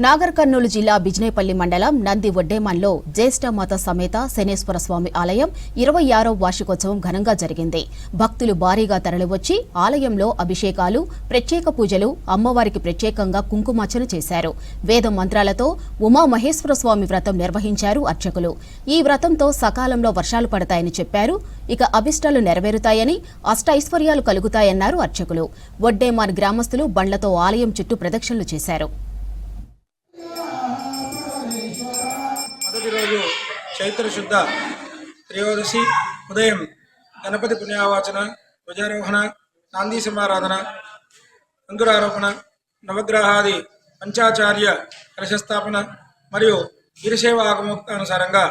నాగర్ కర్నూలు జిల్లా బిజినేపల్లి మండలం నంది వడ్డేమన్లో జ్యేష్ఠ మాత సమేత శనేశ్వర స్వామి ఆలయం 26వ వార్షికోత్సవం ఘనంగా జరిగింది. భక్తులు భారీగా తరలివచ్చి ఆలయంలో అభిషేకాలు, ప్రత్యేక పూజలు, అమ్మవారికి ప్రత్యేకంగా కుంకుమార్చన చేశారు. వేద మంత్రాలతో ఉమామహేశ్వర స్వామి వ్రతం నిర్వహించారు అర్చకులు. ఈ వ్రతంతో సకాలంలో వర్షాలు పడతాయని చెప్పారు. ఇక అభిష్టాలు నెరవేరుతాయని, అష్టైశ్వర్యాలు కలుగుతాయన్నారు అర్చకులు. వడ్డేమాన్ గ్రామస్తులు బండ్లతో ఆలయం చుట్టూ ప్రదక్షిణలు చేశారు. రోజు చైత్ర శుద్ధ త్రయోదశి ఉదయం గణపతి పుణ్యావాచన, ధ్వజారోహణ, నాందీ సమారాధన, అంకురారోపణ, నవగ్రహాది పంచాచార్య కలశస్థాపన మరియు వీరశైవ ఆగమోక్తానుసారంగా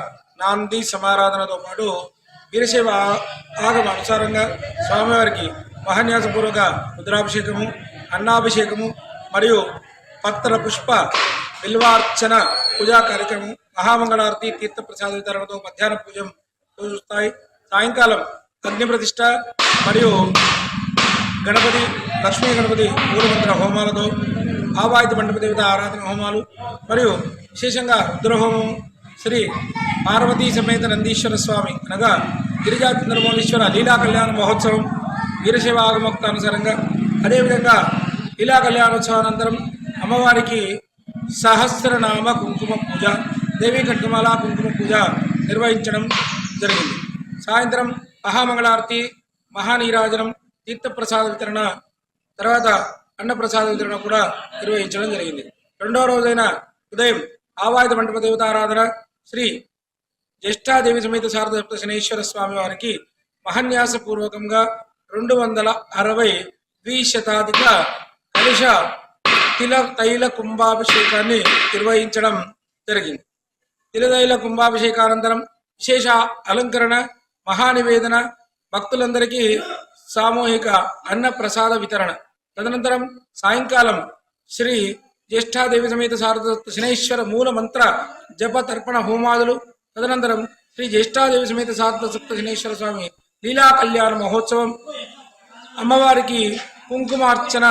నాందీ సమారాధనతో పాటు వీరశైవ ఆగమ అనుసారంగా స్వామివారికి మహాన్యాసపూర్వక రుద్రాభిషేకము, అన్నాభిషేకము మరియు పత్ర పుష్ప బిల్వార్చన పూజా కార్యక్రమం, మహామంగళారతి, తీర్థప్రసాద వితరణతో మధ్యాహ్న పూజిస్తాయి. సాయంకాలం అగ్ని ప్రతిష్ట మరియు గణపతి, లక్ష్మీ గణపతి మూలమంత్ర హోమాలతో ఆవాహిత మండప దేవత ఆరాధన హోమాలు మరియు విశేషంగా రుద్రహోమం, శ్రీ పార్వతీ సమేత నందీశ్వర స్వామి అనగా గిరిజా చంద్రమౌళీశ్వర లీలా కళ్యాణ మహోత్సవం వీరశైవ ఆగమోక్తానుసారంగా, అదేవిధంగా లీలా కళ్యాణోత్సవానంతరం అమ్మవారికి సహస్రనామ కుంకుమ పూజ, దేవీ ఖడ్గమాల కుంకుమ పూజ నిర్వహించడం జరిగింది. సాయంత్రం మహామంగళారతి, మహానీరాజనం, తీర్థప్రసాద వితరణ, తర్వాత అన్నప్రసాద వితరణ కూడా నిర్వహించడం జరిగింది. రెండవ రోజైన ఉదయం ఆవాహిత మండప దేవతారాధన, శ్రీ జ్యేష్ఠాదేవి సమేత శారద సప్త శనేశ్వర స్వామి వారికి మహాన్యాసపూర్వకంగా 260 ద్విశతాధిక కలుష తైల కుంభాభిషేకాన్ని నిర్వహించడం జరిగింది. తిలతైల కుంభాభిషేకానంతరం విశేష అలంకరణ, మహానివేదన, భక్తులందరికీ సామూహిక అన్న ప్రసాద వితరణ. తదనంతరం సాయంకాలం శ్రీ జ్యేష్ఠాదేవి సమేత శారద శనేశ్వర మూల మంత్ర జప తర్పణ హోమాదులు. తదనంతరం శ్రీ జ్యేష్ఠాదేవి సమేత శారద సప్త శనేశ్వర స్వామి లీలా కళ్యాణ మహోత్సవం, అమ్మవారికి కుంకుమార్చన